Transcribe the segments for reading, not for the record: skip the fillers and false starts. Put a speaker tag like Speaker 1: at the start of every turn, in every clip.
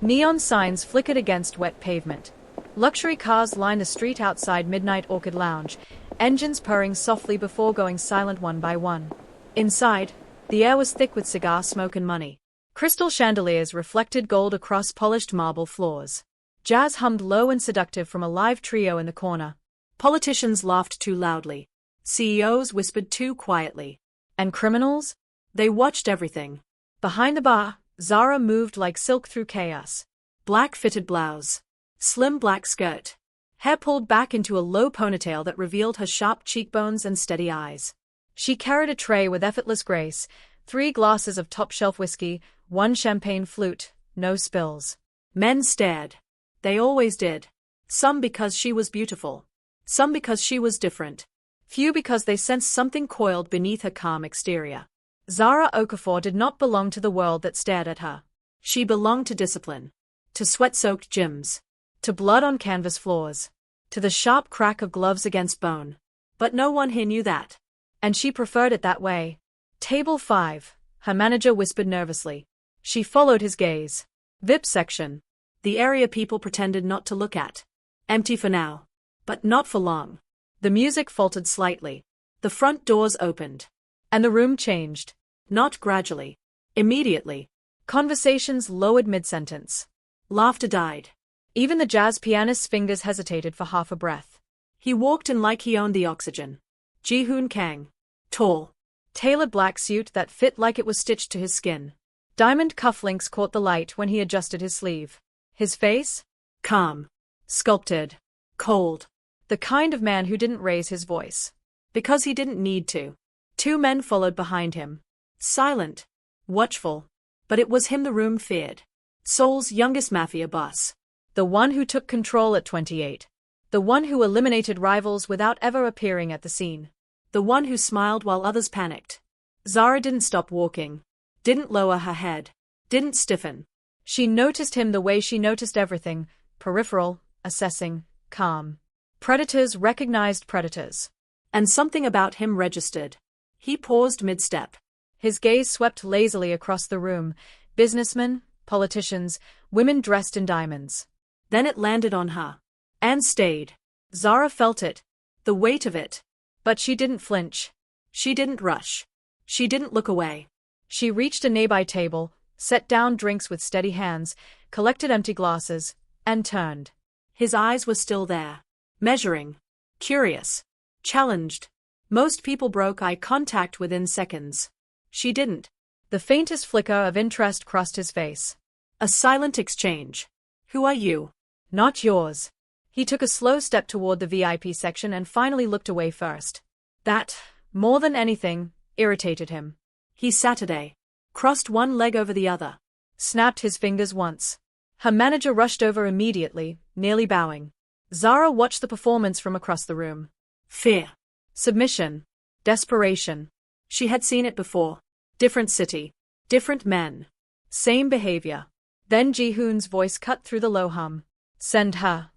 Speaker 1: Neon signs flickered against wet pavement. Luxury cars lined the street outside Midnight Orchid Lounge, engines purring softly before going silent one by one. Inside, the air was thick with cigar smoke and money. Crystal chandeliers reflected gold across polished marble floors. Jazz hummed low and seductive from a live trio in the corner. Politicians laughed too loudly. CEOs whispered too quietly. And criminals? They watched everything. Behind the bar, Zara moved like silk through chaos. Black fitted blouse. Slim black skirt. Hair pulled back into a low ponytail that revealed her sharp cheekbones and steady eyes. She carried a tray with effortless grace, 3 glasses of top-shelf whiskey, 1 champagne flute, no spills. Men stared. They always did. Some because she was beautiful. Some because she was different. Few because they sensed something coiled beneath her calm exterior. Zara Okafor did not belong to the world that stared at her. She belonged to discipline. To sweat-soaked gyms. To blood on canvas floors. To the sharp crack of gloves against bone. But no one here knew that. And she preferred it that way. Table 5, her manager whispered nervously. She followed his gaze. VIP section. The area people pretended not to look at. Empty for now. But not for long. The music faltered slightly. The front doors opened. And the room changed. Not gradually. Immediately. Conversations lowered mid-sentence. Laughter died. Even the jazz pianist's fingers hesitated for half a breath. He walked in like he owned the oxygen. Ji-Hoon Kang. Tall. Tailored black suit that fit like it was stitched to his skin. Diamond cufflinks caught the light when he adjusted his sleeve. His face? Calm. Sculpted. Cold. The kind of man who didn't raise his voice. Because he didn't need to. 2 men followed behind him. Silent. Watchful. But it was him the room feared. Seoul's youngest Mafia boss. The one who took control at 28. The one who eliminated rivals without ever appearing at the scene. The one who smiled while others panicked. Zara didn't stop walking. Didn't lower her head. Didn't stiffen. She noticed him the way she noticed everything, peripheral, assessing, calm. Predators recognized predators. And something about him registered. He paused mid-step. His gaze swept lazily across the room, businessmen, politicians, women dressed in diamonds. Then it landed on her. And stayed. Zara felt it. The weight of it. But she didn't flinch. She didn't rush. She didn't look away. She reached a nearby table, set down drinks with steady hands, collected empty glasses, and turned. His eyes were still there. Measuring. Curious. Challenged. Most people broke eye contact within seconds. She didn't. The faintest flicker of interest crossed his face. A silent exchange. Who are you? Not yours. He took a slow step toward the VIP section and finally looked away first. That, more than anything, irritated him. He Saturday. Crossed one leg over the other. Snapped his fingers once. Her manager rushed over immediately, nearly bowing. Zara watched the performance from across the room. Fear. Submission. Desperation. She had seen it before. Different city. Different men. Same behavior. Then Ji-Hoon's voice cut through the low hum. Send her.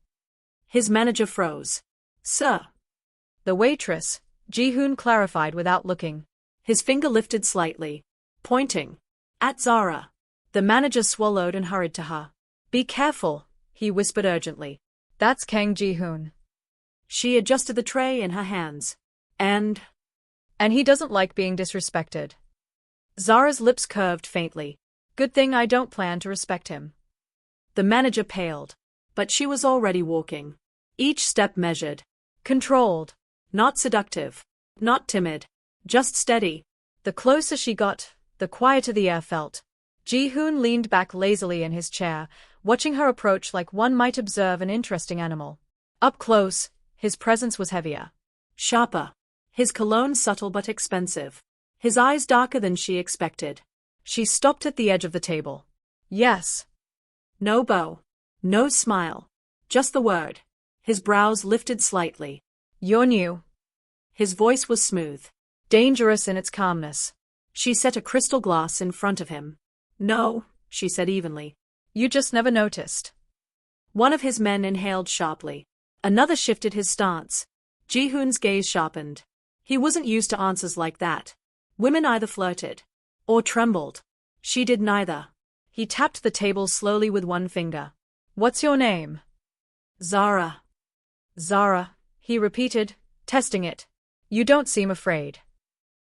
Speaker 1: His manager froze. Sir. The waitress, Ji-Hoon clarified without looking. His finger lifted slightly. Pointing. At Zara. The manager swallowed and hurried to her. Be careful, he whispered urgently. That's Kang Ji-Hoon. She adjusted the tray in her hands. And he doesn't like being disrespected. Zara's lips curved faintly. Good thing I don't plan to respect him. The manager paled. But she was already walking. Each step measured. Controlled. Not seductive. Not timid. Just steady. The closer she got, the quieter the air felt. Ji-Hoon leaned back lazily in his chair, watching her approach like one might observe an interesting animal. Up close, his presence was heavier. Sharper. His cologne subtle but expensive. His eyes darker than she expected. She stopped at the edge of the table. Yes. No bow. No smile. Just the word. His brows lifted slightly. You're new. His voice was smooth. Dangerous in its calmness. She set a crystal glass in front of him. No, she said evenly. You just never noticed. One of his men inhaled sharply. Another shifted his stance. Ji-Hoon's gaze sharpened. He wasn't used to answers like that. Women either flirted or trembled. She did neither. He tapped the table slowly with one finger. What's your name? Zara. Zara, he repeated, testing it. You don't seem afraid.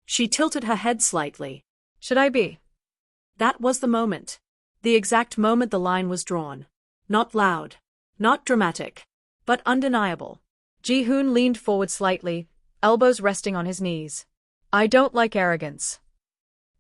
Speaker 1: She tilted her head slightly. Should I be? That was the moment. The exact moment the line was drawn. Not loud. Not dramatic. But undeniable. Ji-Hoon leaned forward slightly, elbows resting on his knees. I don't like arrogance.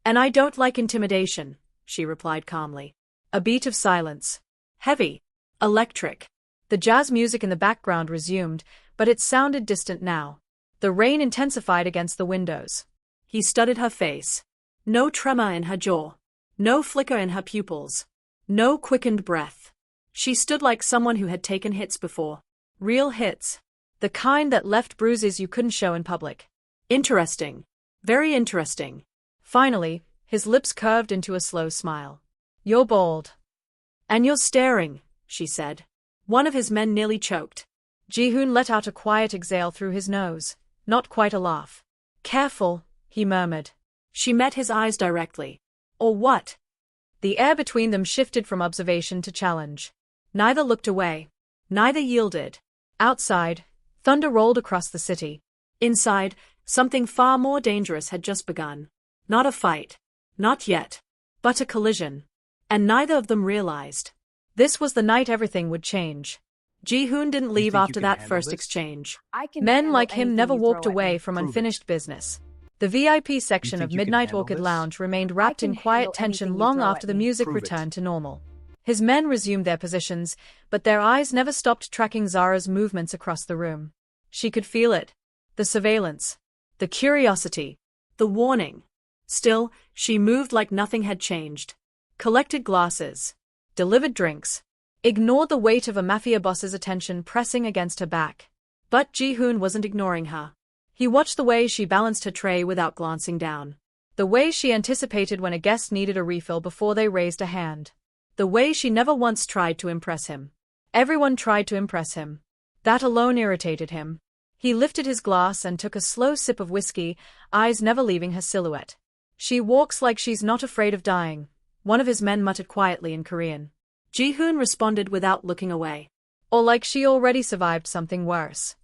Speaker 1: And I don't like intimidation, she replied calmly. A beat of silence. Heavy. Electric. The jazz music in the background resumed, but it sounded distant now. The rain intensified against the windows. He studied her face. No tremor in her jaw. No flicker in her pupils. No quickened breath. She stood like someone who had taken hits before. Real hits. The kind that left bruises you couldn't show in public. Interesting. Very interesting. Finally, his lips curved into a slow smile. You're bold. And you're staring, she said. One of his men nearly choked. Ji-Hoon let out a quiet exhale through his nose, not quite a laugh. Careful, he murmured. She met his eyes directly. Or what? The air between them shifted from observation to challenge. Neither looked away. Neither yielded. Outside, thunder rolled across the city. Inside, something far more dangerous had just begun. Not a fight. Not yet. But a collision. And neither of them realized. This was the night everything would change. Ji-Hoon didn't leave after that first exchange. Men like him never walked away from unfinished business. The VIP section of Midnight Orchid Lounge remained wrapped in quiet tension long after the music returned to normal. His men resumed their positions, but their eyes never stopped tracking Zara's movements across the room. She could feel it. The surveillance. The curiosity. The warning. Still, she moved like nothing had changed. Collected glasses. Delivered drinks. Ignored the weight of a Mafia boss's attention pressing against her back. But Ji-Hoon wasn't ignoring her. He watched the way she balanced her tray without glancing down. The way she anticipated when a guest needed a refill before they raised a hand. The way she never once tried to impress him. Everyone tried to impress him. That alone irritated him. He lifted his glass and took a slow sip of whiskey, eyes never leaving her silhouette. She walks like she's not afraid of dying, one of his men muttered quietly in Korean. Ji-Hoon responded without looking away. Or like she already survived something worse.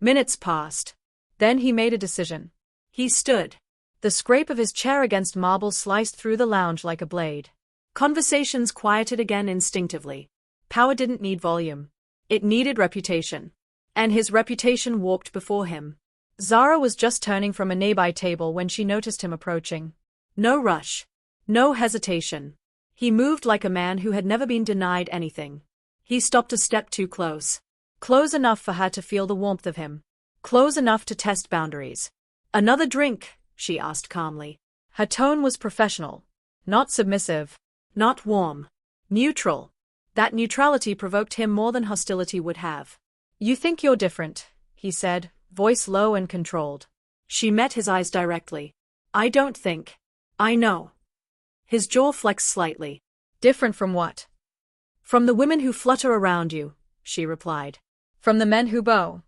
Speaker 1: Minutes passed. Then he made a decision. He stood. The scrape of his chair against marble sliced through the lounge like a blade. Conversations quieted again instinctively. Power didn't need volume. It needed reputation. And his reputation walked before him. Zara was just turning from a nearby table when she noticed him approaching. No rush. No hesitation. He moved like a man who had never been denied anything. He stopped a step too close. Close enough for her to feel the warmth of him. Close enough to test boundaries. Another drink, she asked calmly. Her tone was professional. Not submissive. Not warm. Neutral. That neutrality provoked him more than hostility would have. You think you're different, he said, voice low and controlled. She met his eyes directly. I don't think. I know. His jaw flexed slightly. Different from what? From the women who flutter around you, she replied. From the men who bow.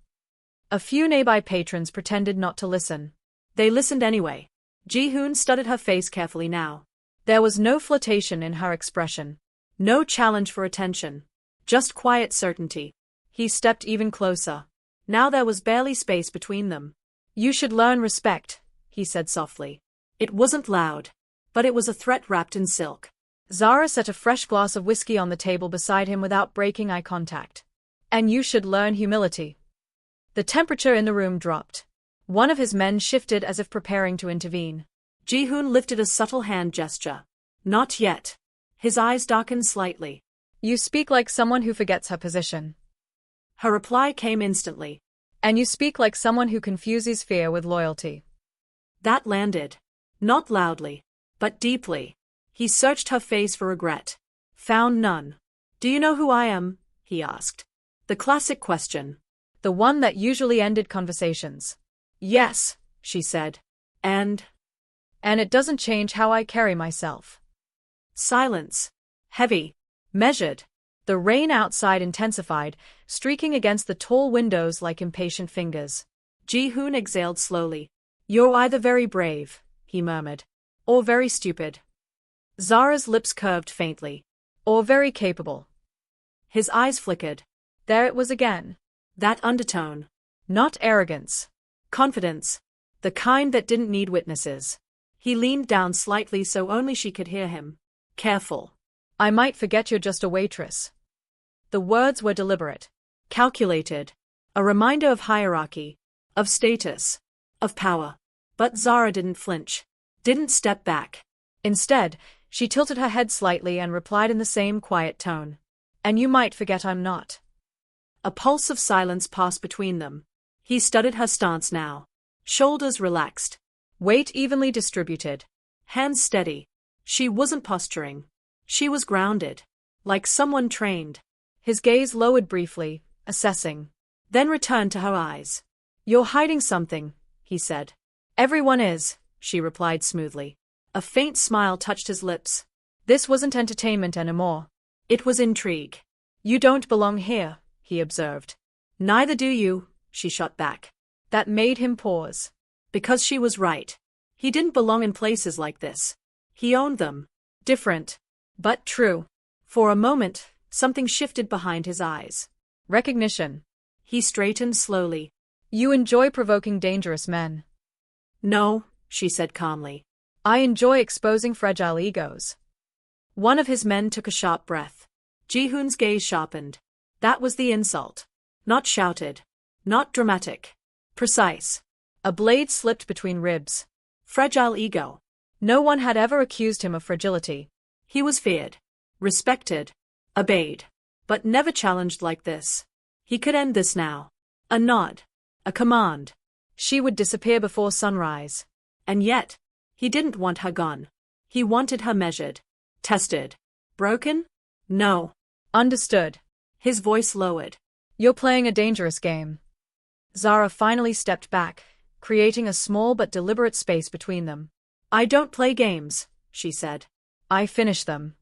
Speaker 1: A few nearby patrons pretended not to listen. They listened anyway. Ji-Hoon studied her face carefully now. There was no flirtation in her expression. No challenge for attention. Just quiet certainty. He stepped even closer. Now there was barely space between them. You should learn respect, he said softly. It wasn't loud. But it was a threat wrapped in silk. Zara set a fresh glass of whiskey on the table beside him without breaking eye contact. And you should learn humility. The temperature in the room dropped. One of his men shifted as if preparing to intervene. Ji-Hoon lifted a subtle hand gesture. Not yet. His eyes darkened slightly. You speak like someone who forgets her position. Her reply came instantly. And you speak like someone who confuses fear with loyalty. That landed. Not loudly. But deeply. He searched her face for regret. Found none. Do you know who I am? He asked. The classic question. The one that usually ended conversations. Yes, she said. And it doesn't change how I carry myself. Silence. Heavy. Measured. The rain outside intensified, streaking against the tall windows like impatient fingers. Ji-Hoon exhaled slowly. You're either very brave, he murmured, or very stupid. Zara's lips curved faintly. Or very capable. His eyes flickered. There it was again. That undertone. Not arrogance. Confidence. The kind that didn't need witnesses. He leaned down slightly so only she could hear him. Careful. I might forget you're just a waitress. The words were deliberate. Calculated. A reminder of hierarchy. Of status. Of power. But Zara didn't flinch. Didn't step back. Instead, she tilted her head slightly and replied in the same quiet tone. And you might forget I'm not. A pulse of silence passed between them. He studied her stance now. Shoulders relaxed. Weight evenly distributed. Hands steady. She wasn't posturing. She was grounded. Like someone trained. His gaze lowered briefly, assessing. Then returned to her eyes. You're hiding something, he said. Everyone is, she replied smoothly. A faint smile touched his lips. This wasn't entertainment anymore. It was intrigue. You don't belong here, he observed. Neither do you, she shot back. That made him pause. Because she was right. He didn't belong in places like this. He owned them. Different. But true. For a moment, something shifted behind his eyes. Recognition. He straightened slowly. You enjoy provoking dangerous men. No, she said calmly. I enjoy exposing fragile egos. One of his men took a sharp breath. Ji-Hoon's gaze sharpened. That was the insult. Not shouted. Not dramatic. Precise. A blade slipped between ribs. Fragile ego. No one had ever accused him of fragility. He was feared. Respected. Obeyed. But never challenged like this. He could end this now. A nod. A command. She would disappear before sunrise. And yet, he didn't want her gone. He wanted her measured. Tested. Broken? No. Understood. His voice lowered. You're playing a dangerous game. Zara finally stepped back, creating a small but deliberate space between them. I don't play games, she said. I finish them.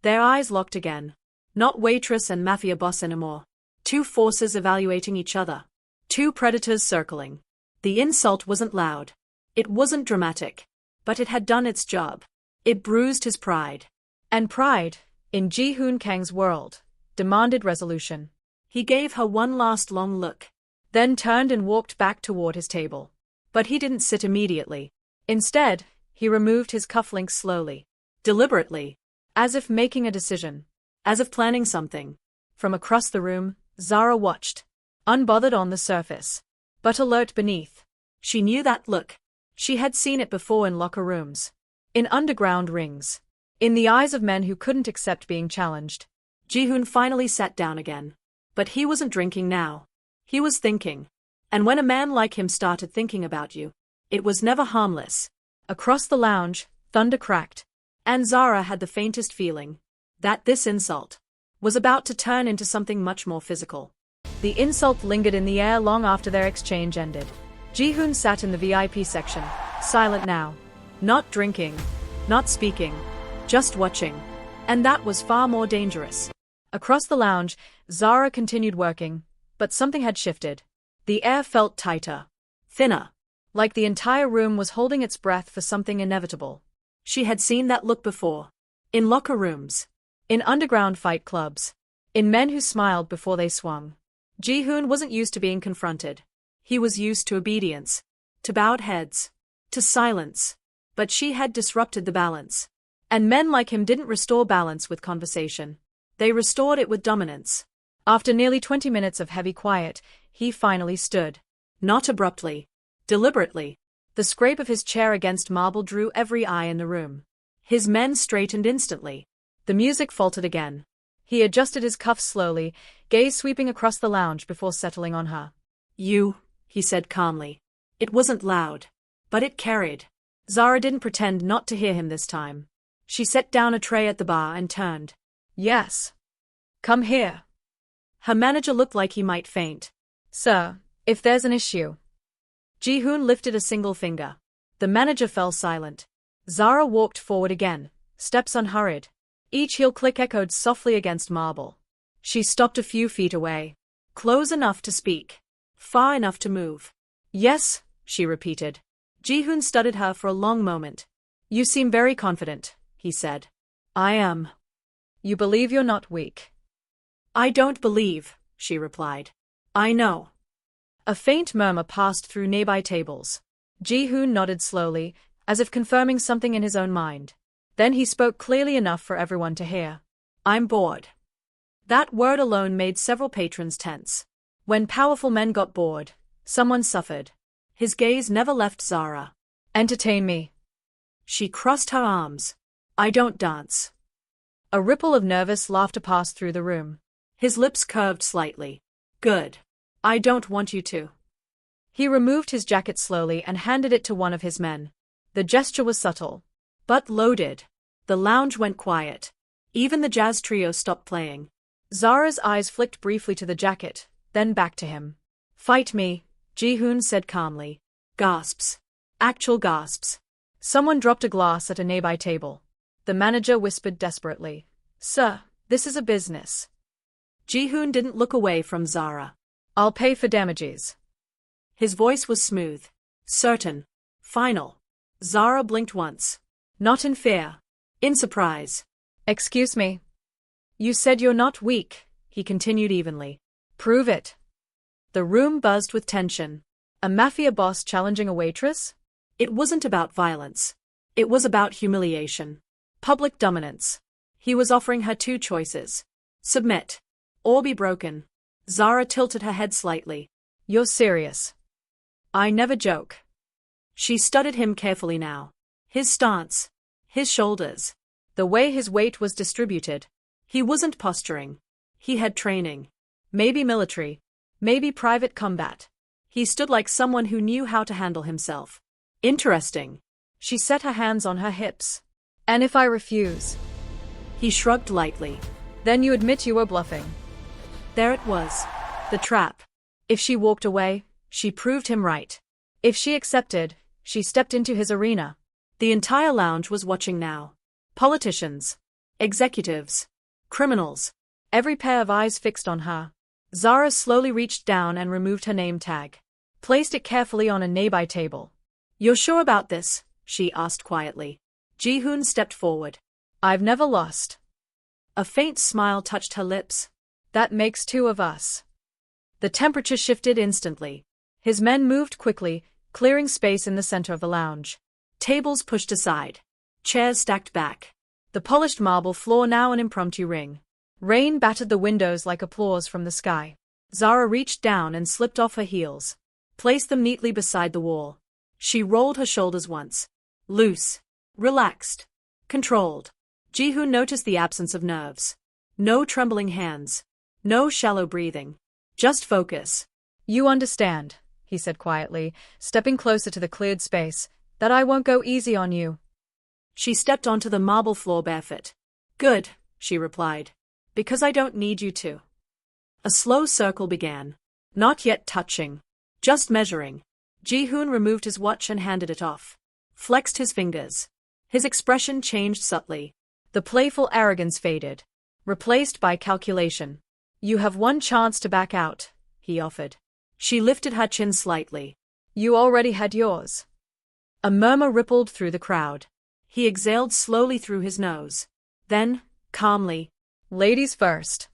Speaker 1: Their eyes locked again. Not Waitress and Mafia boss anymore. Two forces evaluating each other. Two predators circling. The insult wasn't loud. It wasn't dramatic. But it had done its job. It bruised his pride. And pride, in Ji-Hoon Kang's world, demanded resolution. He gave her one last long look. Then turned and walked back toward his table. But he didn't sit immediately. Instead, he removed his cufflinks slowly. Deliberately. As if making a decision. As if planning something. From across the room, Zara watched. Unbothered on the surface. But alert beneath. She knew that look. She had seen it before in locker rooms. In underground rings. In the eyes of men who couldn't accept being challenged. Ji-Hoon finally sat down again. But he wasn't drinking now. He was thinking. And when a man like him started thinking about you, it was never harmless. Across the lounge, thunder cracked. And Zara had the faintest feeling that this insult was about to turn into something much more physical. The insult lingered in the air long after their exchange ended. Ji-Hoon sat in the VIP section, silent now. Not drinking. Not speaking. Just watching. And that was far more dangerous. Across the lounge, Zara continued working, but something had shifted. The air felt tighter. Thinner. Like the entire room was holding its breath for something inevitable. She had seen that look before. In locker rooms. In underground fight clubs. In men who smiled before they swung. Ji-Hoon wasn't used to being confronted. He was used to obedience. To bowed heads. To silence. But she had disrupted the balance. And men like him didn't restore balance with conversation. They restored it with dominance. After nearly 20 minutes of heavy quiet, he finally stood. Not abruptly. Deliberately. The scrape of his chair against marble drew every eye in the room. His men straightened instantly. The music faltered again. He adjusted his cuffs slowly, gaze sweeping across the lounge before settling on her. You, he said calmly. It wasn't loud. But it carried. Zara didn't pretend not to hear him this time. She set down a tray at the bar and turned. Yes. Come here. Her manager looked like he might faint. Sir, if there's an issue. Ji-Hoon lifted a single finger. The manager fell silent. Zara walked forward again, steps unhurried. Each heel click echoed softly against marble. She stopped a few feet away. Close enough to speak. Far enough to move. Yes, she repeated. Ji-Hoon studied her for a long moment. You seem very confident, he
Speaker 2: he said.
Speaker 1: I am. You believe you're not weak.
Speaker 2: I don't believe, she replied. I know.
Speaker 1: A faint murmur passed through nearby tables. Ji-Hoon nodded slowly, as if confirming something in his own mind. Then he spoke clearly enough for everyone to hear. I'm bored. That word alone made several patrons tense. When powerful men got bored, someone suffered. His gaze never left Zara. Entertain me. She crossed her arms. I don't dance. A ripple of nervous laughter passed through the room. His lips curved slightly. Good. I don't want you to. He removed his jacket slowly and handed it to one of his men. The gesture was subtle, but loaded. The lounge went quiet. Even the jazz trio stopped playing. Zara's eyes flicked briefly to the jacket, then back to him. Fight me, Ji-Hoon said calmly. Gasps. Actual gasps. Someone dropped a glass at a nearby table. The manager whispered desperately. Sir, this is a business. Ji-Hoon didn't look away from Zara. I'll pay for damages. His voice was smooth. Certain. Final. Zara blinked once. Not in fear. In surprise. Excuse me. You said you're not weak, he continued evenly. Prove it. The room buzzed with tension. A Mafia boss challenging a waitress? It wasn't about violence. It was about humiliation. Public dominance. He was offering her two choices. Submit. Or be broken. Zara tilted her head slightly. You're serious. I never joke. She studied him carefully now. His stance. His shoulders. The way his weight was distributed. He wasn't posturing. He had training. Maybe military. Maybe private combat. He stood like someone who knew how to handle himself. Interesting. She set her hands on her hips. And if I refuse? He shrugged lightly. Then you admit you were bluffing. There it was. The trap. If she walked away, she proved him right. If she accepted, she stepped into his arena. The entire lounge was watching now. Politicians. Executives. Criminals. Every pair of eyes fixed on her. Zara slowly reached down and removed her name tag. Placed it carefully on a nearby table. You're sure about this? She asked quietly. Ji-Hoon stepped forward. I've never lost. A faint smile touched her lips. That makes two of us. The temperature shifted instantly. His men moved quickly, clearing space in the center of the lounge. Tables pushed aside. Chairs stacked back. The polished marble floor now an impromptu ring. Rain battered the windows like applause from the sky. Zara reached down and slipped off her heels. Placed them neatly beside the wall. She rolled her shoulders once. Loose. Relaxed. Controlled. Ji-Hoon noticed the absence of nerves. No trembling hands. No shallow breathing. Just focus. You understand, he said quietly, stepping closer to the cleared space, that I won't go easy on you. She stepped onto the marble floor barefoot. Good, she replied. Because I don't need you to. A slow circle began. Not yet touching. Just measuring. Ji-Hoon removed his watch and handed it off. Flexed his fingers. His expression changed subtly. The playful arrogance faded. Replaced by calculation. You have one chance to back out, he offered. She lifted her chin slightly. You already had yours. A murmur rippled through the crowd. He exhaled slowly through his nose. Then, calmly, ladies first.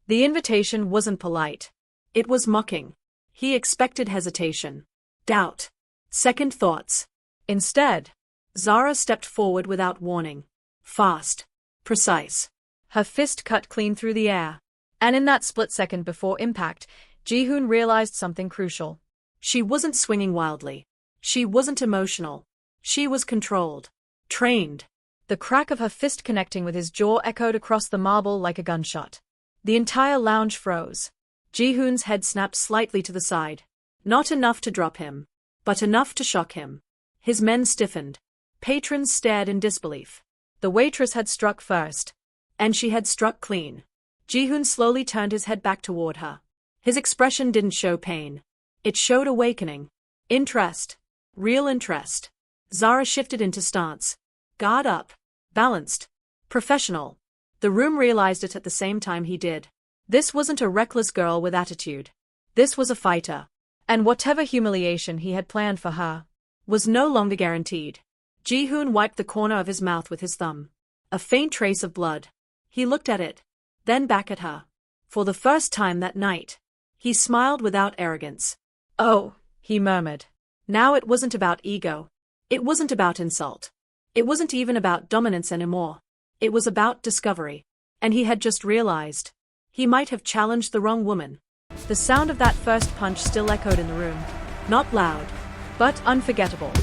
Speaker 1: The invitation wasn't polite. It was mocking. He expected hesitation. Doubt. Second thoughts. Instead, Zara stepped forward without warning. Fast. Precise. Her fist cut clean through the air. And in that split second before impact, Ji-Hoon realized something crucial. She wasn't swinging wildly. She wasn't emotional. She was controlled. Trained. The crack of her fist connecting with his jaw echoed across the marble like a gunshot. The entire lounge froze. Ji-Hoon's head snapped slightly to the side. Not enough to drop him, but enough to shock him. His men stiffened. Patrons stared in disbelief. The waitress had struck first. And she had struck clean. Ji-Hoon slowly turned his head back toward her. His expression didn't show pain. It showed awakening. Interest. Real interest. Zara shifted into stance. Guard up. Balanced. Professional. The room realized it at the same time he did. This wasn't a reckless girl with attitude. This was a fighter. And whatever humiliation he had planned for her was no longer guaranteed. Ji-Hoon wiped the corner of his mouth with his thumb.
Speaker 2: A faint trace of blood. He looked at it, then back at her. For the first time that night, he smiled without arrogance.
Speaker 1: "Oh," he murmured.
Speaker 2: Now it wasn't about ego. It wasn't about insult. It wasn't even about dominance anymore. It was about discovery. And he had just realized. He might have challenged the wrong woman.
Speaker 1: The sound of that first punch still echoed in the room.
Speaker 2: Not loud,
Speaker 1: but unforgettable.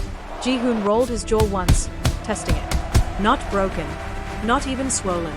Speaker 1: Ji-Hoon rolled his jaw once, testing it.
Speaker 2: not broken, not even swollen,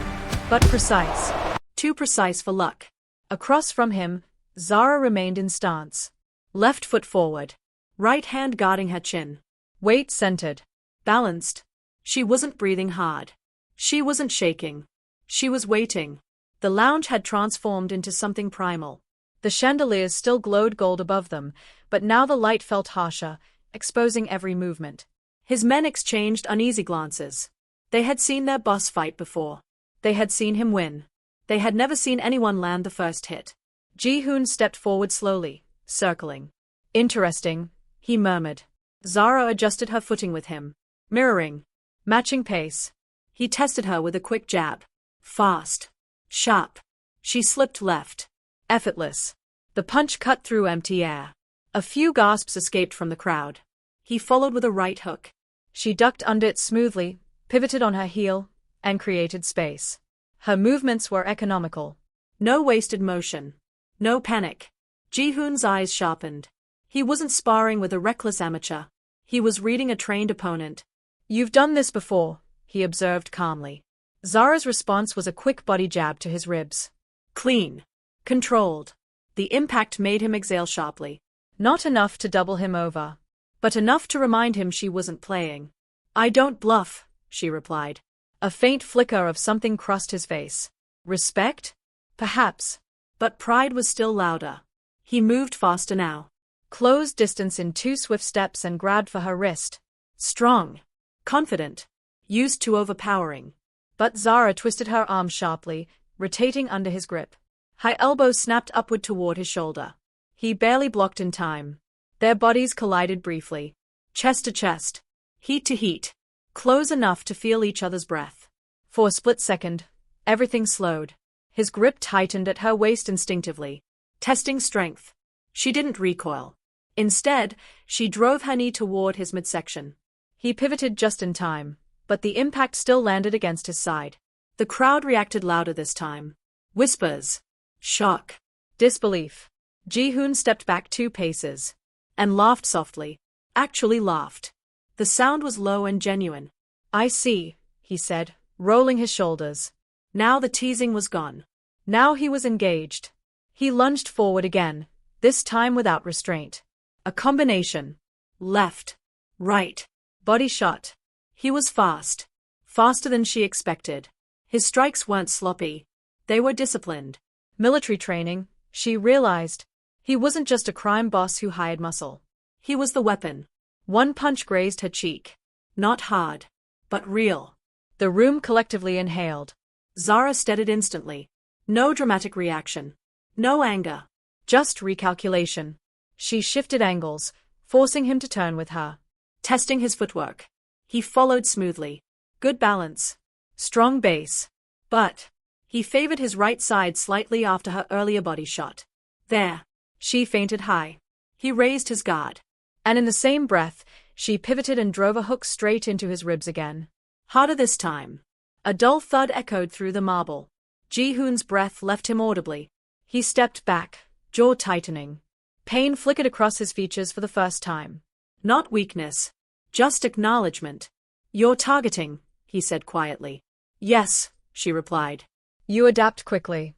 Speaker 1: but precise.
Speaker 2: Too precise for luck.
Speaker 1: Across from him, Zara remained in stance.
Speaker 2: Left foot forward, right hand guarding her chin.
Speaker 1: Weight centered.
Speaker 2: Balanced. She wasn't breathing hard. She wasn't shaking. She was waiting. The lounge had transformed into something primal.
Speaker 1: The chandeliers still glowed gold above them, but now the light felt harsher, exposing every movement.
Speaker 2: His men exchanged uneasy glances. They had seen their boss fight before. They had seen him win. They had never seen anyone land the first hit.
Speaker 1: Ji-Hoon stepped forward slowly, circling. "Interesting," he murmured. Zara adjusted her footing with him. Mirroring. Matching pace.
Speaker 2: He tested her with a quick jab. Fast. Sharp. She slipped left.
Speaker 1: Effortless. The punch cut through empty air. A few gasps escaped from the crowd.
Speaker 2: He followed with a right hook.
Speaker 1: She ducked under it smoothly, pivoted on her heel, and created space. Her movements were economical.
Speaker 2: No wasted motion. No panic. Ji-Hoon's eyes sharpened. He wasn't sparring with a reckless amateur. He was reading a trained opponent.
Speaker 1: "You've done this before," he observed calmly. Zara's response was a quick body jab to his ribs.
Speaker 2: Clean. Controlled. The impact made him exhale sharply.
Speaker 1: Not enough to double him over,
Speaker 2: but enough to remind him she wasn't playing. "I don't bluff," she replied.
Speaker 1: A faint flicker of something crossed his face. Respect? Perhaps.
Speaker 2: But pride was still louder. He moved faster now.
Speaker 1: Closed distance in 2 swift steps and grabbed for her wrist.
Speaker 2: Strong. Confident. Used to overpowering.
Speaker 1: But Zara twisted her arm sharply, rotating under his grip. Her elbow snapped upward toward his shoulder. He barely blocked in time. Their bodies collided briefly. Chest to chest. Heat to heat. Close enough to feel each other's breath. For a split second, everything slowed. His grip tightened at her waist instinctively. Testing strength. She didn't recoil. Instead, she drove her knee toward his midsection. He pivoted just in time, but the impact still landed against his side.
Speaker 2: The crowd reacted louder this time. Whispers. Shock.
Speaker 1: Disbelief. Ji-Hoon stepped back 2 paces.
Speaker 2: And laughed softly. Actually laughed. The sound was low and genuine.
Speaker 1: "I see," he said, rolling his shoulders.
Speaker 2: Now the teasing was gone.
Speaker 1: Now he was engaged. He lunged forward again, this time without restraint. A combination.
Speaker 2: Left. Right.
Speaker 1: Body shot.
Speaker 2: He was fast. Faster than she expected. His strikes weren't sloppy. They were disciplined.
Speaker 1: Military training, she realized. He wasn't just a crime boss who hired muscle.
Speaker 2: He was the weapon.
Speaker 1: One punch grazed her cheek.
Speaker 2: Not hard, but real.
Speaker 1: The room collectively inhaled.
Speaker 2: Zara steadied instantly. No dramatic reaction. No anger.
Speaker 1: Just recalculation. She shifted angles, forcing him to turn with her.
Speaker 2: Testing his footwork. He followed smoothly. Good balance.
Speaker 1: Strong base.
Speaker 2: But he favored his right side slightly after her earlier body shot. There.
Speaker 1: She fainted high.
Speaker 2: He raised his guard.
Speaker 1: And in the same breath, she pivoted and drove a hook straight into his ribs again.
Speaker 2: Harder this time. A dull thud echoed through the marble. Ji-Hoon's breath left him audibly.
Speaker 1: He stepped back, jaw tightening. Pain flickered across his features for the first time.
Speaker 2: Not weakness. Just acknowledgement. "You're targeting," he said quietly. "Yes," she replied.
Speaker 1: "You adapt quickly.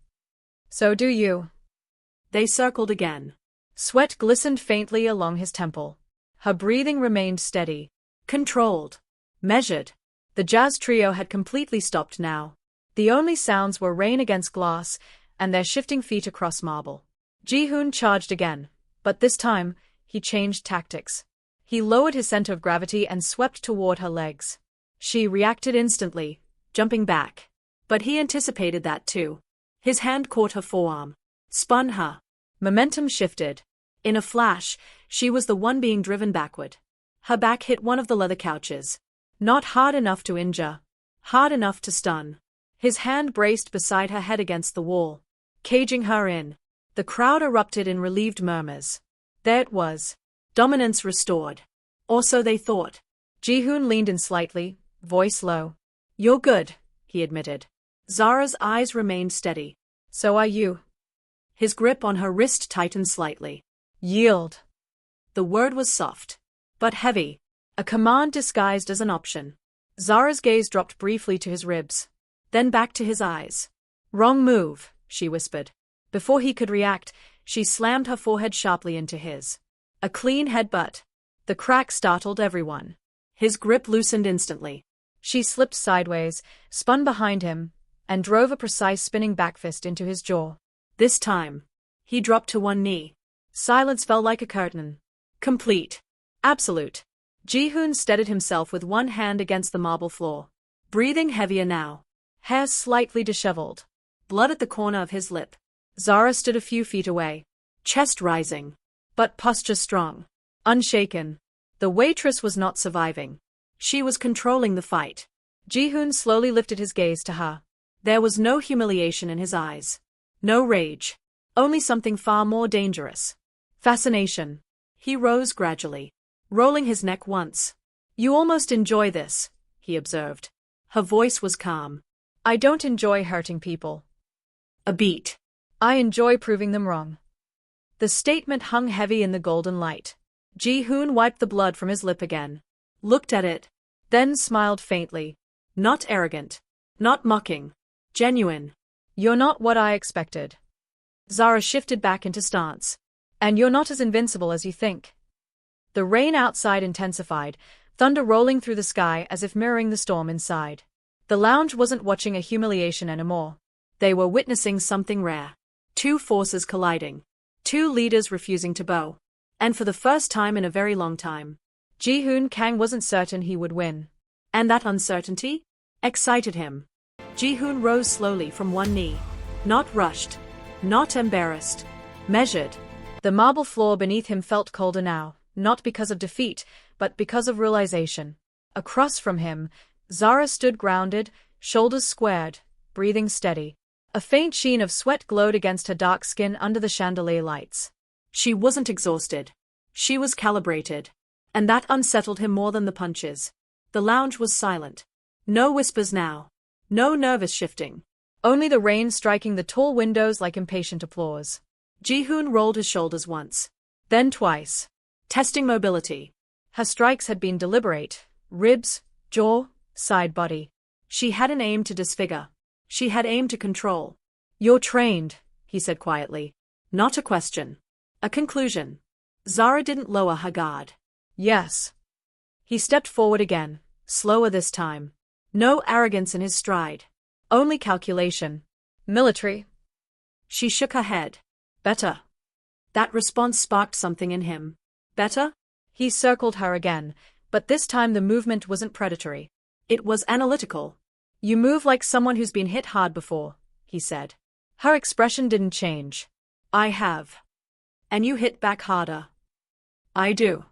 Speaker 1: So do you."
Speaker 2: They circled again.
Speaker 1: Sweat glistened faintly along his temple. Her breathing remained steady.
Speaker 2: Controlled. Measured.
Speaker 1: The jazz trio had completely stopped now. The only sounds were rain against glass and their shifting feet across marble. Ji-Hoon charged again, but this time, he changed tactics. He lowered his center of gravity and swept toward her legs. She reacted instantly, jumping back. But he anticipated that too. His hand caught her forearm. Spun her. Momentum shifted. In a flash, she was the one being driven backward. Her back hit one of the leather couches. Not hard enough to injure.
Speaker 2: Hard enough to stun. His hand braced beside her head against the wall, caging her in. The crowd erupted in relieved murmurs. There it was. Dominance restored. Or so they thought.
Speaker 1: Ji-Hoon leaned in slightly, voice low.
Speaker 2: You're good, he admitted. Zara's eyes remained steady.
Speaker 1: So are you.
Speaker 2: His grip on her wrist tightened slightly.
Speaker 1: Yield.
Speaker 2: The word was soft, but heavy,
Speaker 1: a command disguised as an option. Zara's gaze dropped briefly to his ribs,
Speaker 2: then back to his eyes.
Speaker 1: Wrong move, she whispered. Before he could react, she slammed her forehead sharply into his. A clean headbutt. The crack startled everyone.
Speaker 2: His grip loosened instantly.
Speaker 1: She slipped sideways, spun behind him, and drove a precise spinning backfist into his jaw.
Speaker 2: This time, he dropped to one knee.
Speaker 1: Silence fell like a curtain.
Speaker 2: Complete.
Speaker 1: Absolute. Ji-Hoon steadied himself with one hand against the marble floor.
Speaker 2: Breathing heavier now.
Speaker 1: Hair slightly disheveled.
Speaker 2: Blood at the corner of his lip.
Speaker 1: Zara stood a few feet away.
Speaker 2: Chest rising.
Speaker 1: But posture strong. Unshaken. The waitress was not surviving.
Speaker 2: She was controlling the fight.
Speaker 1: Ji-Hoon slowly lifted his gaze to her.
Speaker 2: There was no humiliation in his eyes. No rage. Only something far more dangerous.
Speaker 1: Fascination.
Speaker 2: He rose gradually, rolling his neck once.
Speaker 1: You almost enjoy this, he observed.
Speaker 2: Her voice was calm.
Speaker 1: I don't enjoy hurting people.
Speaker 2: A beat.
Speaker 1: I enjoy proving them wrong. The statement hung heavy in the golden light. Ji-Hoon wiped the blood from his lip again.
Speaker 2: Looked at it.
Speaker 1: Then smiled faintly.
Speaker 2: Not arrogant. Not mocking. Genuine.
Speaker 1: You're not what I expected. Zara shifted back into stance. And you're not as invincible as you think. The rain outside intensified, thunder rolling through the sky as if mirroring the storm inside. The lounge wasn't watching a humiliation anymore.
Speaker 2: They were witnessing something rare. Two forces colliding. Two leaders refusing to bow. And for the first time in a very long time,
Speaker 1: Ji-Hoon Kang wasn't certain he would win.
Speaker 2: And that uncertainty excited him. Ji-Hoon rose slowly from one knee. Not rushed. Not embarrassed. Measured.
Speaker 1: The marble floor beneath him felt colder now, not because of defeat, but because of realization. Across from him, Zara stood grounded, shoulders squared, breathing steady. A faint sheen of sweat glowed against her dark skin under the chandelier lights.
Speaker 2: She wasn't exhausted. She was calibrated. And that unsettled him more than the punches. The lounge was silent. No whispers now. No nervous shifting.
Speaker 1: Only the rain striking the tall windows like impatient applause.
Speaker 2: Ji-Hoon rolled his shoulders once.
Speaker 1: Then twice.
Speaker 2: Testing mobility.
Speaker 1: Her strikes had been deliberate. Ribs, jaw, side body.
Speaker 2: She hadn't aimed to disfigure. She had aimed to control.
Speaker 1: You're trained, he said quietly.
Speaker 2: Not a question. A conclusion. Zara didn't lower her guard.
Speaker 1: Yes. He stepped forward again, slower this time. No arrogance in his stride. Only calculation. Military.
Speaker 2: She shook her head.
Speaker 1: Better.
Speaker 2: That response sparked something in him. Better?
Speaker 1: He circled her again, but this time the movement wasn't predatory.
Speaker 2: It was analytical.
Speaker 1: You move like someone who's been hit hard before, he said. Her expression didn't change.
Speaker 2: I have. And you hit back harder.
Speaker 1: I do.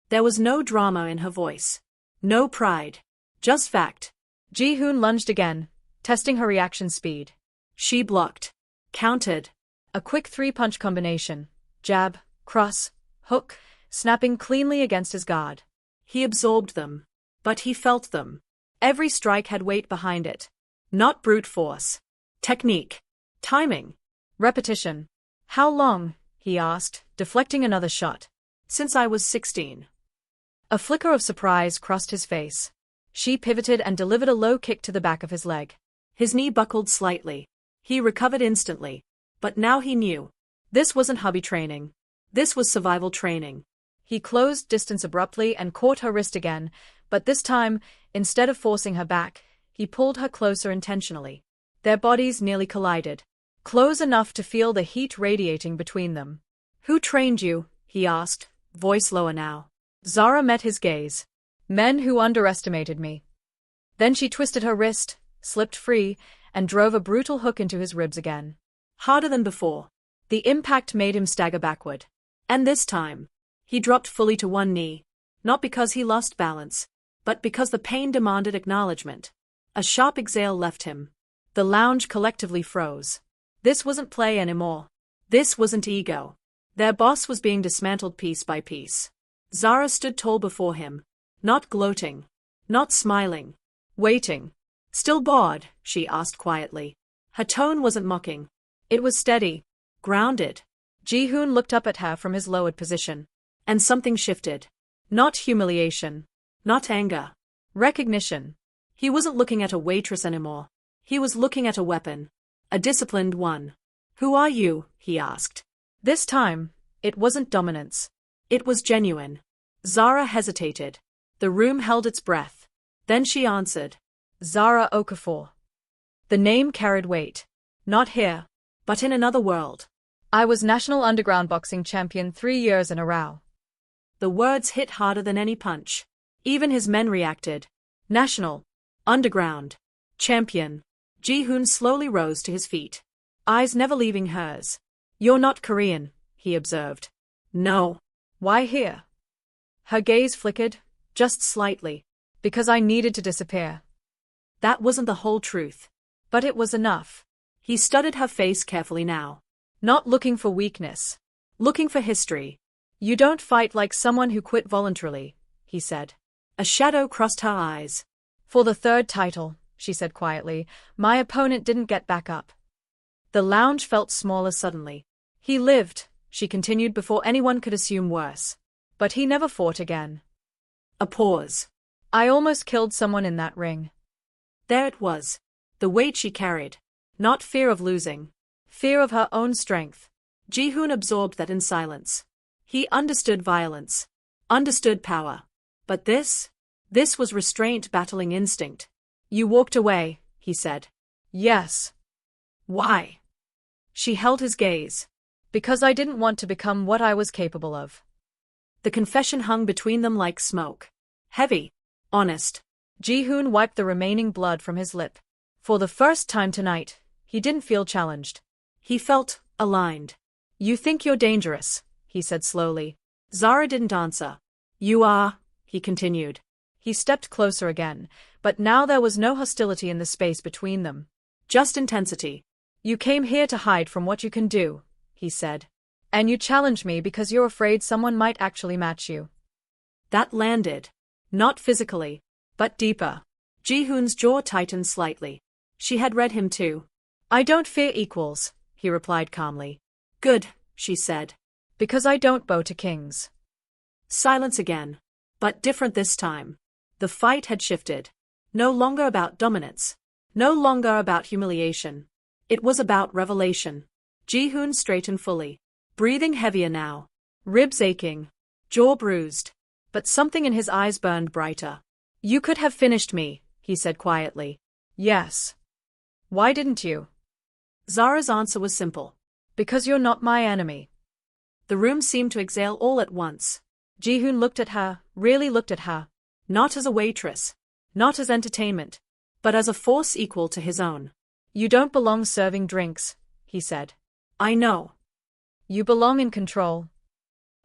Speaker 2: There was no drama in her voice. No pride. Just fact.
Speaker 1: Ji-Hoon lunged again, testing her reaction speed.
Speaker 2: She blocked. Countered.
Speaker 1: A quick three-punch combination. Jab, cross, hook, snapping cleanly against his guard.
Speaker 2: He absorbed them. But he felt them. Every strike had weight behind it. Not brute force. Technique. Timing.
Speaker 1: Repetition. How long? He asked, deflecting another shot.
Speaker 2: Since I was 16.
Speaker 1: A flicker of surprise crossed his face. She pivoted and delivered a low kick to the back of his leg.
Speaker 2: His knee buckled slightly. He recovered instantly. But now he knew. This wasn't hobby training. This was survival training.
Speaker 1: He closed distance abruptly and caught her wrist again, but this time, instead of forcing her back, he pulled her closer intentionally. Their bodies nearly collided. Close enough to feel the heat radiating between them. Who trained you? He asked, voice lower now. Zara met his gaze. Men who underestimated me. Then she twisted her wrist, slipped free, and drove a brutal hook into his ribs again.
Speaker 2: Harder than before. The impact made him stagger backward. And this time, he dropped fully to one knee. Not because he lost balance, but because the pain demanded acknowledgement. A sharp exhale left him. The lounge collectively froze. This wasn't play anymore. This wasn't ego. Their boss was being dismantled piece by piece. Zara stood tall before him, not gloating, not smiling, waiting. Still bored? She asked quietly. Her tone wasn't mocking. It was steady, grounded.
Speaker 1: Ji-Hoon looked up at her from his lowered position.
Speaker 2: And something shifted. Not humiliation. Not anger. Recognition. He wasn't looking at a waitress anymore. He was looking at a weapon. A disciplined one. Who are you? He asked.
Speaker 1: This time, it wasn't dominance.
Speaker 2: It was genuine. Zara hesitated. The room held its breath. Then she answered.
Speaker 1: Zara Okafor. The name carried weight.
Speaker 2: Not here, but in another world.
Speaker 1: I was National Underground Boxing Champion 3 years in a row.
Speaker 2: The words hit harder than any punch. Even his men reacted. National. Underground. Champion. Ji-Hoon slowly rose to his feet. Eyes never leaving hers. You're not Korean, he observed. No.
Speaker 1: Why here?
Speaker 2: Her gaze flickered, just slightly.
Speaker 1: Because I needed to disappear.
Speaker 2: That wasn't the whole truth.
Speaker 1: But it was enough.
Speaker 2: He studied her face carefully now.
Speaker 1: Not looking for weakness.
Speaker 2: Looking for history.
Speaker 1: You don't fight like someone who quit voluntarily, he said.
Speaker 2: A shadow crossed her eyes.
Speaker 1: For the 3rd title, she said quietly, my opponent didn't get back up. The lounge felt smaller suddenly. He lived, she continued before anyone could assume worse. But he never fought again.
Speaker 2: A pause.
Speaker 1: I almost killed someone in that ring.
Speaker 2: There it was. The weight she carried. Not fear of losing.
Speaker 1: Fear of her own strength.
Speaker 2: Ji-Hoon absorbed that in silence. He understood violence. Understood power. But this was restraint battling instinct.
Speaker 1: You walked away, he said.
Speaker 2: Yes. Why? She held his gaze.
Speaker 1: Because I didn't want to become what I was capable of.
Speaker 2: The confession hung between them like smoke. Heavy. Honest.
Speaker 1: Ji-Hoon wiped the remaining blood from his lip. For the first time tonight, he didn't feel challenged.
Speaker 2: He felt aligned.
Speaker 1: You think you're dangerous, he said slowly.
Speaker 2: Zara didn't answer. You are, he continued.
Speaker 1: He stepped closer again, but now there was no hostility in the space between them.
Speaker 2: Just intensity.
Speaker 1: You came here to hide from what you can do, he said. And you challenged me because you're afraid someone might actually match you.
Speaker 2: That landed. Not physically, but deeper. Ji-Hoon's jaw tightened slightly. She had read him too.
Speaker 1: I don't fear equals, he replied calmly.
Speaker 2: Good, she said.
Speaker 1: Because I don't bow to kings.
Speaker 2: Silence again. But different this time. The fight had shifted. No longer about dominance. No longer about humiliation. It was about revelation. Ji-Hoon straightened fully. Breathing heavier now. Ribs aching. Jaw bruised. But something in his eyes burned brighter. You could have finished me, he said quietly.
Speaker 1: Yes. Why didn't you?
Speaker 2: Zara's answer was simple.
Speaker 1: Because you're not my enemy.
Speaker 2: The room seemed to exhale all at once.
Speaker 1: Ji-Hoon looked at her, really looked at her.
Speaker 2: Not as a waitress. Not as entertainment. But as a force equal to his own.
Speaker 1: You don't belong serving drinks, he said.
Speaker 2: I know.
Speaker 1: You belong in control.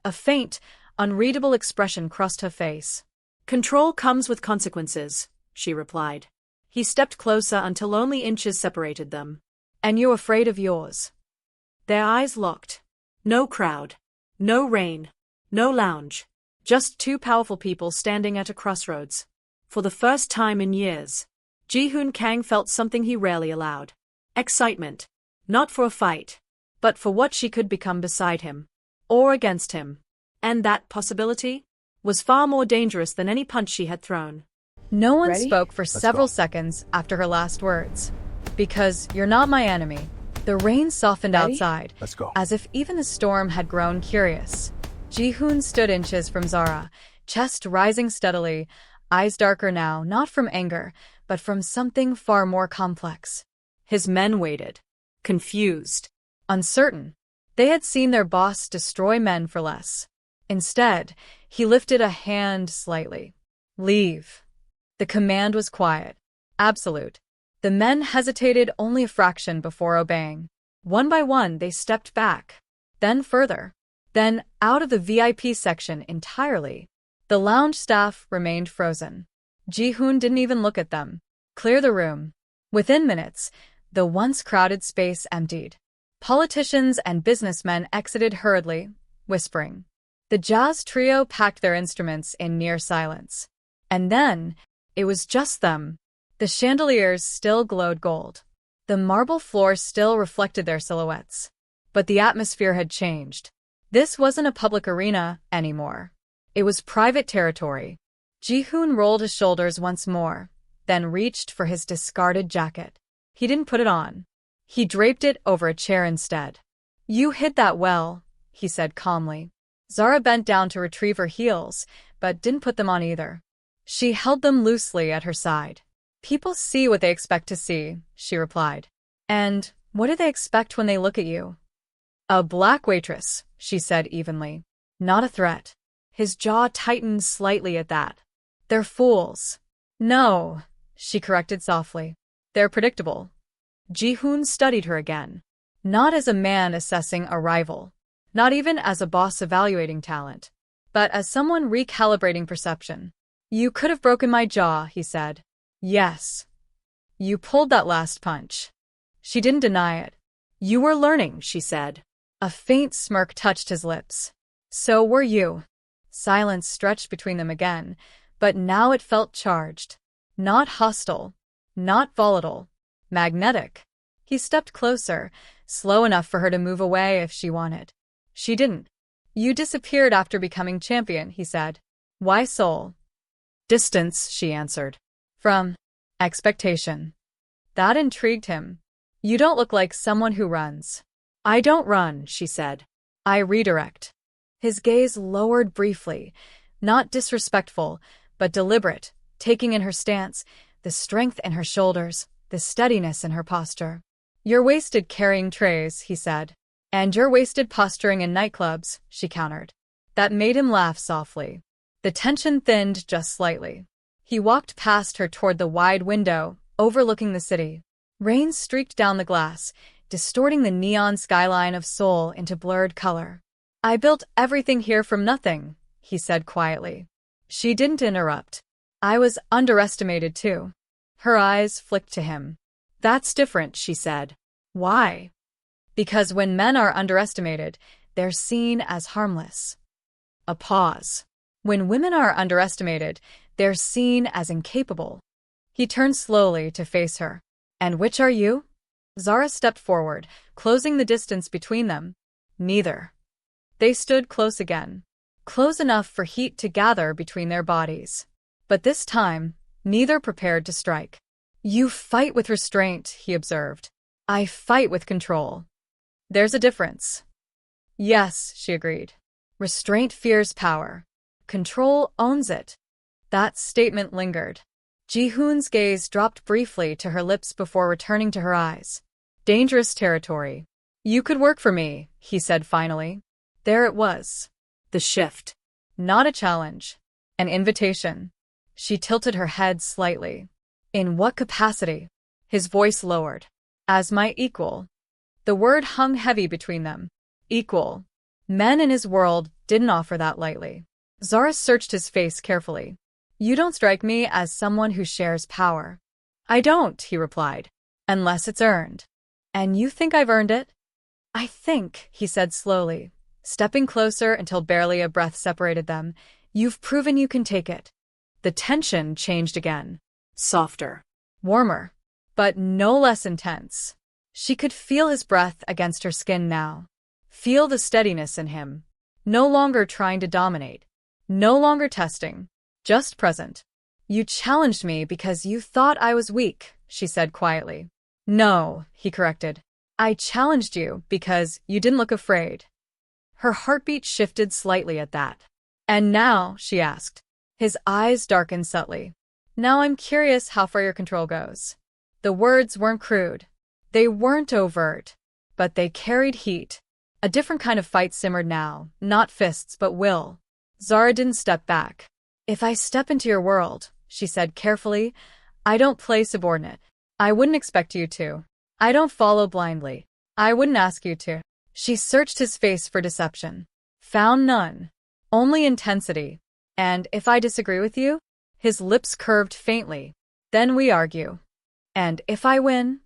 Speaker 1: A faint, unreadable expression crossed her face.
Speaker 2: Control comes with consequences, she replied. He stepped closer until only inches separated them.
Speaker 1: And you're afraid of yours.
Speaker 2: Their eyes locked. No crowd. No rain. No lounge. Just 2 powerful people standing at a crossroads. For the first time in years. Ji-Hoon Kang felt something he rarely allowed. Excitement. Not for a fight. But for what she could become beside him. Or against him. And that possibility was far more dangerous than any punch she had thrown.
Speaker 1: No one
Speaker 3: Ready?
Speaker 1: spoke for several seconds after her last words. Because you're not my enemy. The rain softened
Speaker 3: Ready?
Speaker 1: outside,
Speaker 3: Let's go.
Speaker 1: as if even the storm had grown curious. Ji-Hoon stood inches from Zara, chest rising steadily, eyes darker now, not from anger, but from something far more complex.
Speaker 2: His men waited. Confused.
Speaker 1: Uncertain. They had seen their boss destroy men for less. Instead, he lifted a hand slightly. Leave. The command was quiet. Absolute. The men hesitated only a fraction before obeying. One by one, they stepped back. Then further. Then out of the VIP section entirely. The lounge staff remained frozen. Ji-Hoon didn't even look at them. Clear the room. Within minutes, the once crowded space emptied. Politicians and businessmen exited hurriedly, whispering. The jazz trio packed their instruments in near silence. And then, it was just them. The chandeliers still glowed gold. The marble floor still reflected their silhouettes. But the atmosphere had changed. This wasn't a public arena anymore. It was private territory. Ji-Hoon rolled his shoulders once more, then reached for his discarded jacket. He didn't put it on. He draped it over a chair instead. You hid that well, he said calmly. Zara bent down to retrieve her heels, but didn't put them on either. She held them loosely at her side. People see what they expect to see, she replied. And what do they expect when they look at you? A black waitress, she said evenly. Not a threat. His jaw tightened slightly at that. They're fools. No, she corrected softly. They're predictable. Ji-Hoon studied her again. Not as a man assessing a rival. Not even as a boss evaluating talent. But as someone recalibrating perception. You could have broken my jaw, he said. Yes. You pulled that last punch. She didn't deny it. You were learning, she said. A faint smirk touched his lips. So were you. Silence stretched between them again, but now it felt charged. Not hostile. Not volatile. Magnetic. He stepped closer, slow enough for her to move away if she wanted. She didn't. You disappeared after becoming champion, he said. Why Seoul? Distance, she answered. From expectation. That intrigued him. You don't look like someone who runs. I don't run, she said. I redirect. His gaze lowered briefly, not disrespectful, but deliberate, taking in her stance, the strength in her shoulders, the steadiness in her posture. You're wasted carrying trays, he said. And you're wasted posturing in nightclubs, she countered. That made him laugh softly. The tension thinned just slightly. He walked past her toward the wide window, overlooking the city. Rain streaked down the glass, distorting the neon skyline of Seoul into blurred color. I built everything here from nothing, he said quietly. She didn't interrupt. I was underestimated too. Her eyes flicked to him. That's different, she said. Why? Because when men are underestimated, they're seen as harmless. A pause. When women are underestimated, they're seen as incapable. He turned slowly to face her. And which are you? Zara stepped forward, closing the distance between them. Neither. They stood close again. Close enough for heat to gather between their bodies. But this time, neither prepared to strike. You fight with restraint, he observed. I fight with control. There's a difference. Yes, she agreed. Restraint fears power. Control owns it. That statement lingered. Ji-Hoon's gaze dropped briefly to her lips before returning to her eyes. Dangerous territory. You could work for me, he said finally. There it was. The shift. Not a challenge. An invitation. She tilted her head slightly. In what capacity? His voice lowered. As my equal. The word hung heavy between them. Equal. Men in his world didn't offer that lightly. Zara searched his face carefully. You don't strike me as someone who shares power. I don't, he replied. Unless it's earned. And you think I've earned it? I think, he said slowly, stepping closer until barely a breath separated them, you've proven you can take it. The tension changed again. Softer. Warmer. But no less intense. She could feel his breath against her skin now. Feel the steadiness in him. No longer trying to dominate. No longer testing. Just present. You challenged me because you thought I was weak, she said quietly. No, he corrected. I challenged you because you didn't look afraid. Her heartbeat shifted slightly at that. And now, she asked. His eyes darkened subtly. Now I'm curious how far your control goes. The words weren't crude. They weren't overt. But they carried heat. A different kind of fight simmered now, not fists but will. Zara didn't step back. If I step into your world, she said carefully, I don't play subordinate. I wouldn't expect you to. I don't follow blindly. I wouldn't ask you to. She searched his face for deception. Found none. Only intensity. And if I disagree with you? His lips curved faintly. Then we argue. And if I win?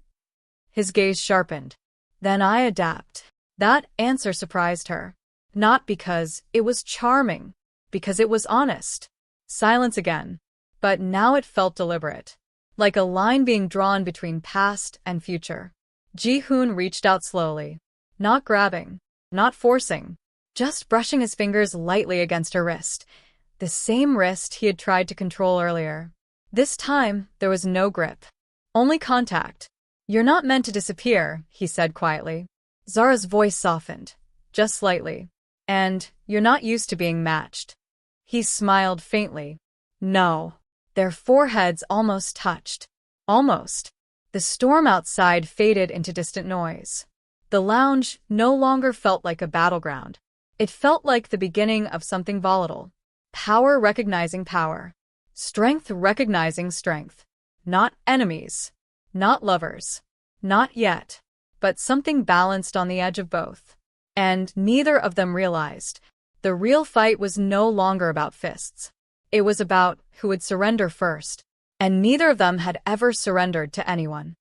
Speaker 1: His gaze sharpened. Then I adapt. That answer surprised her. Not because it was charming, because it was honest. Silence again. But now it felt deliberate. Like a line being drawn between past and future. Ji-Hoon reached out slowly. Not grabbing. Not forcing. Just brushing his fingers lightly against her wrist. The same wrist he had tried to control earlier. This time, there was no grip. Only contact. You're not meant to disappear, he said quietly. Zara's voice softened. Just slightly. And you're not used to being matched. He smiled faintly. No. Their foreheads almost touched. Almost. The storm outside faded into distant noise. The lounge no longer felt like a battleground. It felt like the beginning of something volatile. Power recognizing power. Strength recognizing strength. Not enemies. Not lovers. Not yet. But something balanced on the edge of both. And neither of them realized. The real fight was no longer about fists. It was about who would surrender first. And neither of them had ever surrendered to anyone.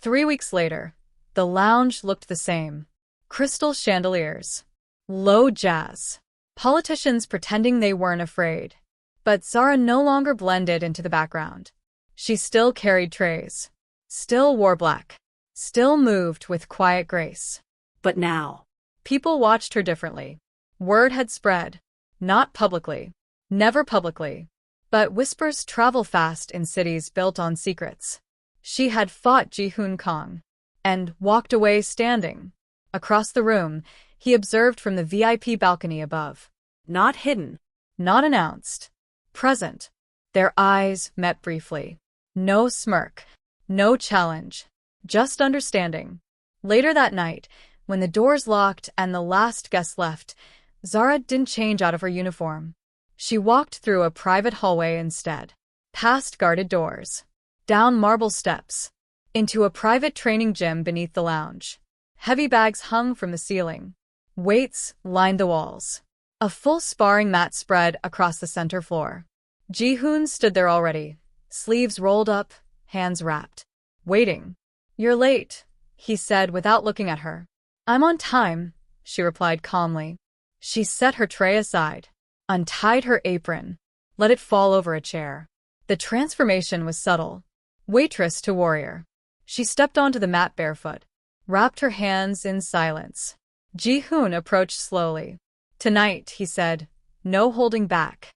Speaker 1: 3 weeks later, the lounge looked the same. Crystal chandeliers. Low jazz. Politicians pretending they weren't afraid. But Zara no longer blended into the background. She still carried trays. Still wore black. Still moved with quiet grace.
Speaker 2: But now,
Speaker 1: people watched her differently. Word had spread. Not publicly. Never publicly. But whispers travel fast in cities built on secrets. She had fought Ji-Hoon Kang. And walked away standing. Across the room, he observed from the VIP balcony above.
Speaker 2: not hidden.
Speaker 1: Not announced. Present. Their eyes met briefly. No smirk. No challenge. Just understanding. Later that night, when the doors locked and the last guest left, Zara didn't change out of her uniform. She walked through a private hallway instead. Past guarded doors. Down marble steps. Into a private training gym beneath the lounge. Heavy bags hung from the ceiling. Weights lined the walls. A full sparring mat spread across the center floor. Ji-Hoon stood there already, sleeves rolled up, hands wrapped. Waiting. "You're late," he said without looking at her. "I'm on time," she replied calmly. She set her tray aside, untied her apron, let it fall over a chair. The transformation was subtle. Waitress to warrior. She stepped onto the mat barefoot, wrapped her hands in silence. Ji-Hoon approached slowly. "Tonight," he said, "no holding back."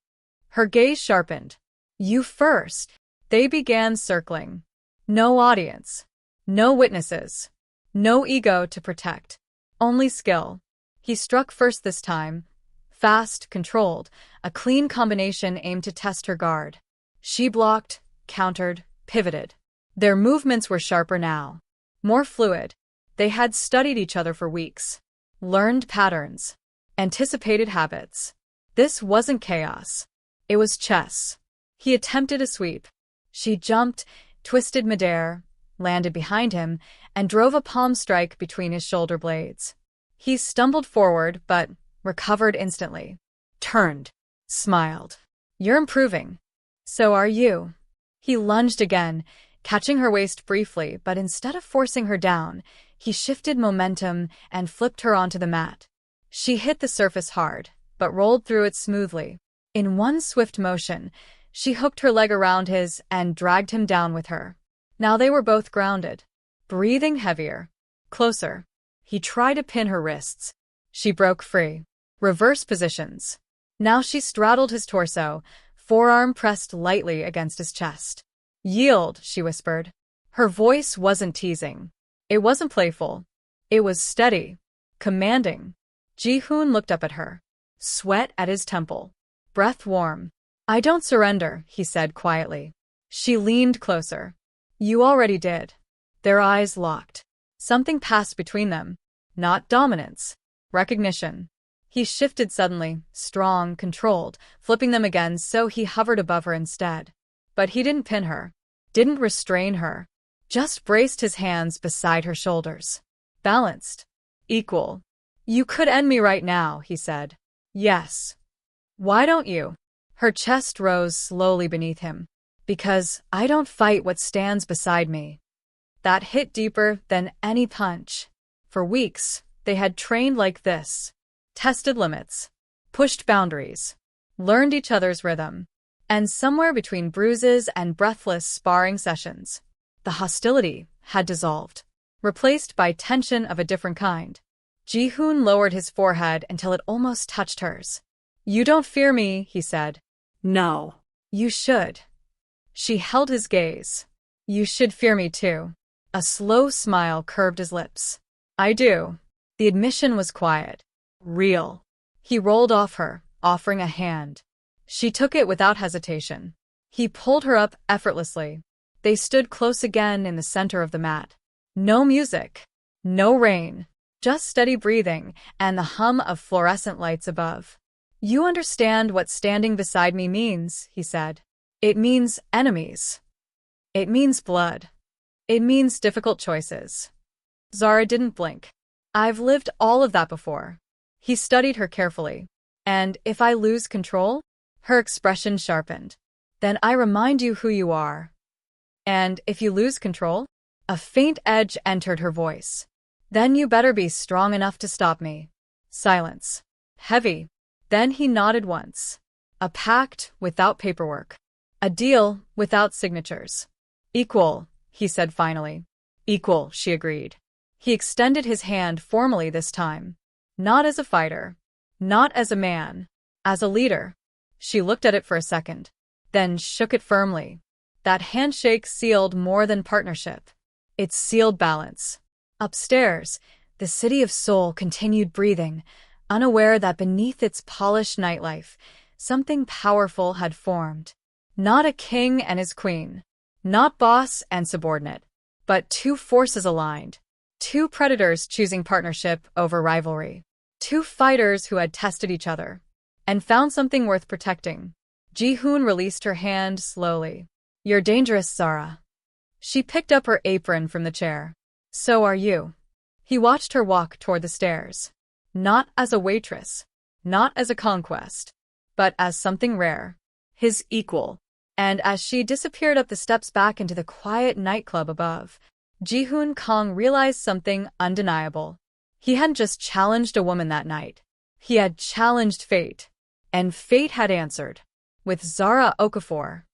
Speaker 1: Her gaze sharpened. "You first." They began circling. No audience. No witnesses. No ego to protect. Only skill. He struck first this time. Fast, controlled, a clean combination aimed to test her guard. She blocked, countered, pivoted. Their movements were sharper now. More fluid. They had studied each other for weeks. Learned patterns. Anticipated habits. This wasn't chaos. It was chess. He attempted a sweep. She jumped, twisted midair, landed behind him, and drove a palm strike between his shoulder blades. He stumbled forward, but recovered instantly. Turned. Smiled. "You're improving." "So are you." He lunged again, catching her waist briefly, but instead of forcing her down, he shifted momentum and flipped her onto the mat. She hit the surface hard, but rolled through it smoothly. In one swift motion, she hooked her leg around his and dragged him down with her. Now they were both grounded, breathing heavier. Closer. He tried to pin her wrists. She broke free. Reverse positions. Now she straddled his torso, forearm pressed lightly against his chest. "Yield," she whispered. Her voice wasn't teasing. It wasn't playful. It was steady. Commanding. Ji-Hoon looked up at her. Sweat at his temple. Breath warm. "I don't surrender," he said quietly. She leaned closer. "You already did." Their eyes locked. Something passed between them. Not dominance. Recognition. He shifted suddenly, strong, controlled, flipping them again so he hovered above her instead. But he didn't pin her. Didn't restrain her. Just braced his hands beside her shoulders. Balanced. Equal. "You could end me right now," he said. "Yes." "Why don't you?" Her chest rose slowly beneath him. "Because I don't fight what stands beside me." that hit deeper than any punch. For weeks, they had trained like this, tested limits, pushed boundaries, learned each other's rhythm, and somewhere between bruises and breathless sparring sessions, the hostility had dissolved, replaced by tension of a different kind. Ji-Hoon lowered his forehead until it almost touched hers. "You don't fear me," he said.
Speaker 2: No.
Speaker 1: "You should." She held his gaze. "You should fear me too." A slow smile curved his lips. "I do." The admission was quiet, real. He rolled off her, offering a hand. She took it without hesitation. He pulled her up effortlessly. They stood close again in the center of the mat. No music, no rain, just steady breathing and the hum of fluorescent lights above. "You understand what standing beside me means," he said. "It means enemies. It means blood. It means difficult choices." Zara didn't blink. "I've lived all of that before." He studied her carefully. "And if I lose control?" Her expression sharpened. "Then I remind you who you are." "And if you lose control?" A faint edge entered her voice. "Then you better be strong enough to stop me." Silence. Heavy. Then he nodded once. "A pact without paperwork. A deal without signatures." "Equal," he said finally. "Equal," she agreed. He extended his hand formally this time. Not as a fighter. Not as a man. As a leader. She looked at it for a second, then shook it firmly. That handshake sealed more than partnership. It sealed balance. Upstairs, the city of Seoul continued breathing, unaware that beneath its polished nightlife, something powerful had formed. Not a king and his queen. Not boss and subordinate. But two forces aligned. Two predators choosing partnership over rivalry. Two fighters who had tested each other and found something worth protecting. Ji-Hoon released her hand slowly. "You're dangerous, Zara." She picked up her apron from the chair. "So are you." He watched her walk toward the stairs. Not as a waitress. Not as a conquest. But as something rare. His equal. And as she disappeared up the steps back into the quiet nightclub above, Ji-Hoon Kang realized something undeniable. He hadn't just challenged a woman that night. He had challenged fate. And fate had answered. With Zara Okafor.